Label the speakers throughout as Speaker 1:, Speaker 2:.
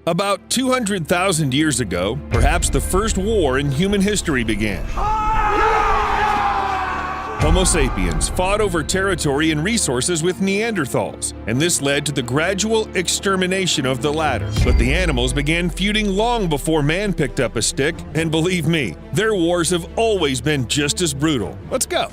Speaker 1: About 200,000 years ago, perhaps the first war in human history began. Homo sapiens fought over territory and resources with Neanderthals, and this led to the gradual extermination of the latter. But the animals began feuding long before man picked up a stick, and believe me, their wars have always been just as brutal. Let's go.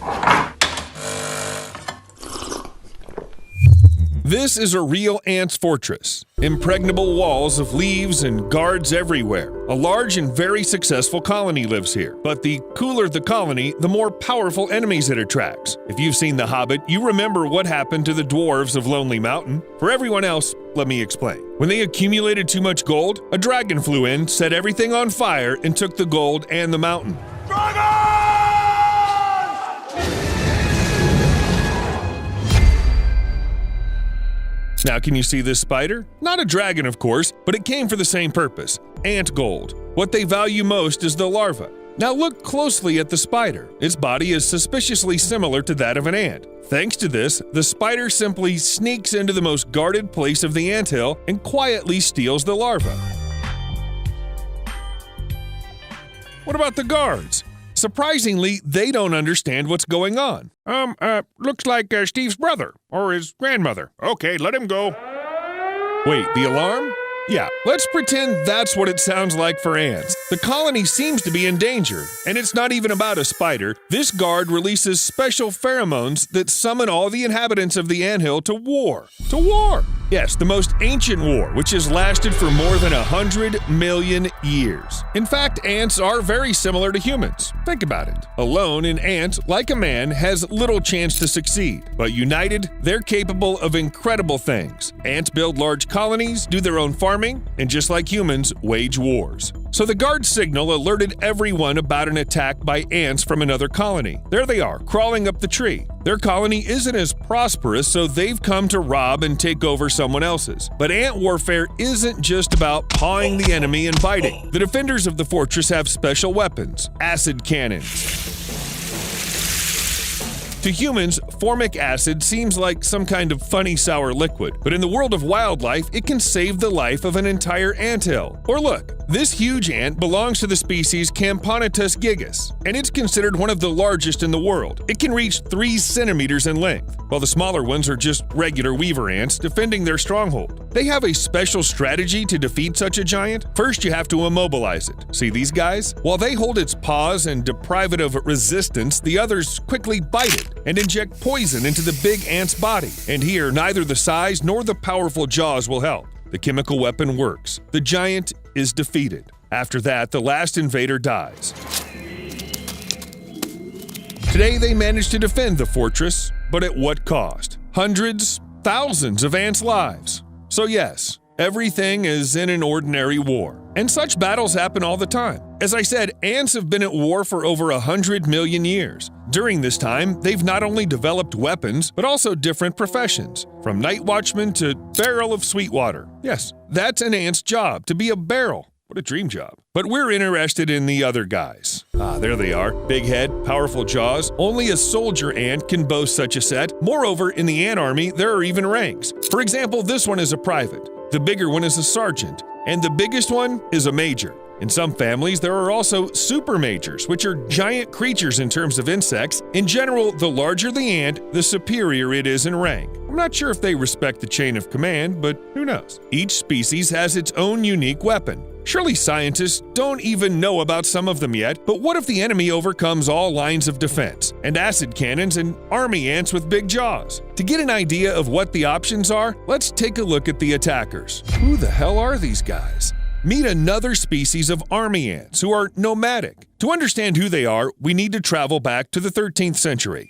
Speaker 1: This is a real ant's fortress. Impregnable walls of leaves and guards everywhere. A large and very successful colony lives here. But the cooler the colony, the more powerful enemies it attracts. If you've seen The Hobbit, you remember what happened to the dwarves of Lonely Mountain. For everyone else, let me explain. When they accumulated too much gold, a dragon flew in, set everything on fire, and took the gold and the mountain. Now, can you see this spider? Not a dragon, of course, but it came for the same purpose: ant gold. What they value most is the larva. Now look closely at the spider. Its body is suspiciously similar to that of an ant. Thanks to this, the spider simply sneaks into the most guarded place of the anthill and quietly steals the larva. What about the guards? Surprisingly, they don't understand what's going on. Looks like Steve's brother, or his grandmother. Okay, let him go. Wait, the alarm? Yeah, let's pretend that's what it sounds like for ants. The colony seems to be in danger, and it's not even about a spider. This guard releases special pheromones that summon all the inhabitants of the anthill to war. To war! Yes, the most ancient war, which has lasted for more than 100 million years. In fact, ants are very similar to humans. Think about it. Alone, an ant, like a man, has little chance to succeed. But united, they're capable of incredible things. Ants build large colonies, do their own farming, and just like humans, wage wars. So the guard signal alerted everyone about an attack by ants from another colony. There they are, crawling up the tree. Their colony isn't as prosperous, so they've come to rob and take over someone else's. But ant warfare isn't just about pawing the enemy and biting. The defenders of the fortress have special weapons: acid cannons. To humans, formic acid seems like some kind of funny sour liquid, but in the world of wildlife, it can save the life of an entire anthill. Or look, this huge ant belongs to the species Camponitus gigas, and it's considered one of the largest in the world. It can reach 3 centimeters in length, while the smaller ones are just regular weaver ants defending their stronghold. They have a special strategy to defeat such a giant. First, you have to immobilize it. See these guys? While they hold its paws and deprive it of resistance, the others quickly bite it and inject poison into the big ant's body. And here, neither the size nor the powerful jaws will help. The chemical weapon works. The giant is defeated. After that, the last invader dies. Today, they managed to defend the fortress, but at what cost? Hundreds, thousands of ants' lives. So yes, everything is in an ordinary war. And such battles happen all the time. As I said, ants have been at war for over 100 million years. During this time, they've not only developed weapons, but also different professions, from night watchman to barrel of sweet water. Yes, that's an ant's job, to be a barrel. What a dream job. But we're interested in the other guys. There they are. Big head, powerful jaws. Only a soldier ant can boast such a set. Moreover, in the ant army, there are even ranks. For example, this one is a private. The bigger one is a sergeant. And the biggest one is a major. In some families, there are also super majors, which are giant creatures in terms of insects. In general, the larger the ant, the superior it is in rank. I'm not sure if they respect the chain of command, but who knows? Each species has its own unique weapon. Surely scientists don't even know about some of them yet, but what if the enemy overcomes all lines of defense, and acid cannons and army ants with big jaws? To get an idea of what the options are, let's take a look at the attackers. Who the hell are these guys? Meet another species of army ants who are nomadic. To understand who they are, we need to travel back to the 13th century.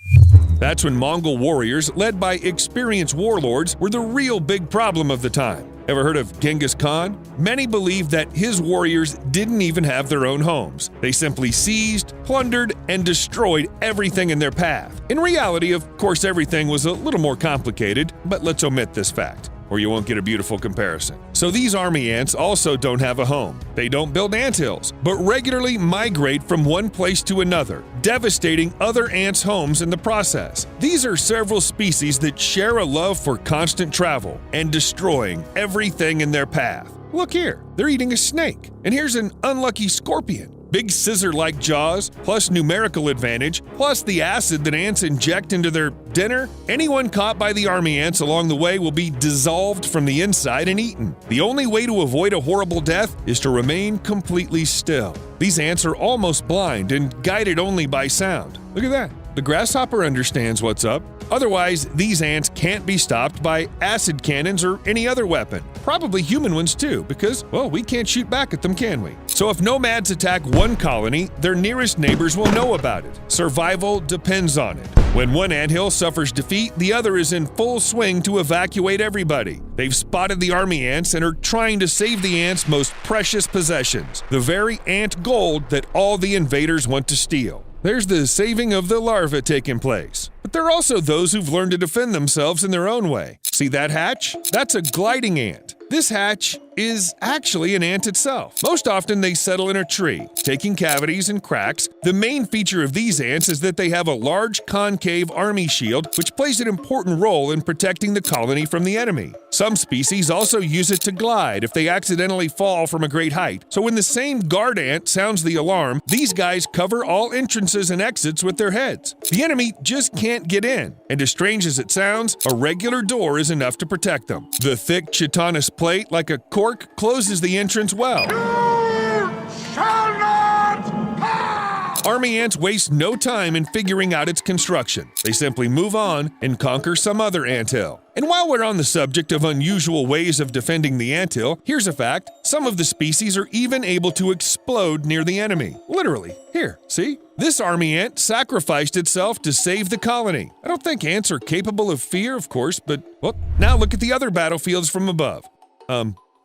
Speaker 1: That's when Mongol warriors, led by experienced warlords, were the real big problem of the time. Ever heard of Genghis Khan? Many believe that his warriors didn't even have their own homes. They simply seized, plundered, and destroyed everything in their path. In reality, of course, everything was a little more complicated, but let's omit this fact, or you won't get a beautiful comparison. So these army ants also don't have a home. They don't build anthills, but regularly migrate from one place to another, devastating other ants' homes in the process. These are several species that share a love for constant travel and destroying everything in their path. Look here, they're eating a snake. And here's an unlucky scorpion. Big scissor-like jaws, plus numerical advantage, plus the acid that ants inject into their dinner. Anyone caught by the army ants along the way will be dissolved from the inside and eaten. The only way to avoid a horrible death is to remain completely still. These ants are almost blind and guided only by sound. Look at that. The grasshopper understands what's up. Otherwise, these ants can't be stopped by acid cannons or any other weapon. Probably human ones too, because, well, we can't shoot back at them, can we? So if nomads attack one colony, their nearest neighbors will know about it. Survival depends on it. When one anthill suffers defeat, the other is in full swing to evacuate everybody. They've spotted the army ants and are trying to save the ants' most precious possessions, the very ant gold that all the invaders want to steal. There's the saving of the larvae taking place. But there are also those who've learned to defend themselves in their own way. See that hatch? That's a gliding ant. This hatch is actually an ant itself. Most often they settle in a tree, taking cavities and cracks. The main feature of these ants is that they have a large concave army shield, which plays an important role in protecting the colony from the enemy. Some species also use it to glide if they accidentally fall from a great height. So when the same guard ant sounds the alarm, these guys cover all entrances and exits with their heads. The enemy just can't get in, and as strange as it sounds, a regular door is enough to protect them. The thick chitinous plate, like a cork, closes the entrance well.
Speaker 2: You shall not pass!
Speaker 1: Army ants waste no time in figuring out its construction. They simply move on and conquer some other anthill. And while we're on the subject of unusual ways of defending the anthill, here's a fact. Some of the species are even able to explode near the enemy. Literally. Here, see? This army ant sacrificed itself to save the colony. I don't think ants are capable of fear, of course, but, well, now look at the other battlefields from above.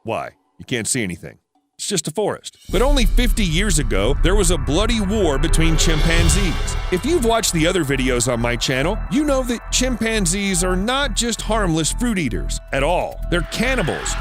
Speaker 1: Why? You can't see anything. It's just a forest. But only 50 years ago, there was a bloody war between chimpanzees. If you've watched the other videos on my channel, you know that chimpanzees are not just harmless fruit eaters at all. They're cannibals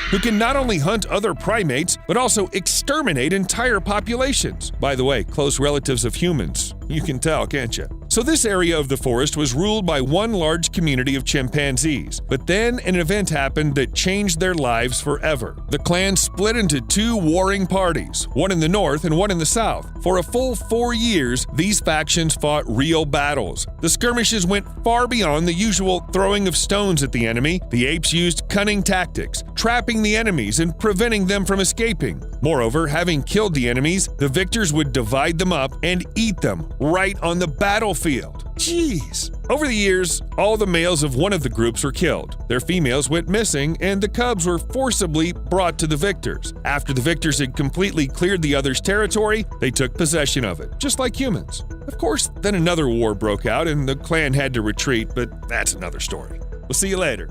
Speaker 1: who can not only hunt other primates, but also exterminate entire populations. By the way, close relatives of humans. You can tell, can't you? So this area of the forest was ruled by one large community of chimpanzees, but then an event happened that changed their lives forever. The clan split into two warring parties, one in the north and one in the south. For a full 4 years, these factions fought real battles. The skirmishes went far beyond the usual throwing of stones at the enemy. The apes used cunning tactics, trapping the enemies and preventing them from escaping. Moreover, having killed the enemies, the victors would divide them up and eat them right on the battlefield. Jeez. Over the years, all the males of one of the groups were killed. Their females went missing, and the cubs were forcibly brought to the victors. After the victors had completely cleared the other's territory, they took possession of it, just like humans. Of course, then another war broke out, and the clan had to retreat, but that's another story. We'll see you later.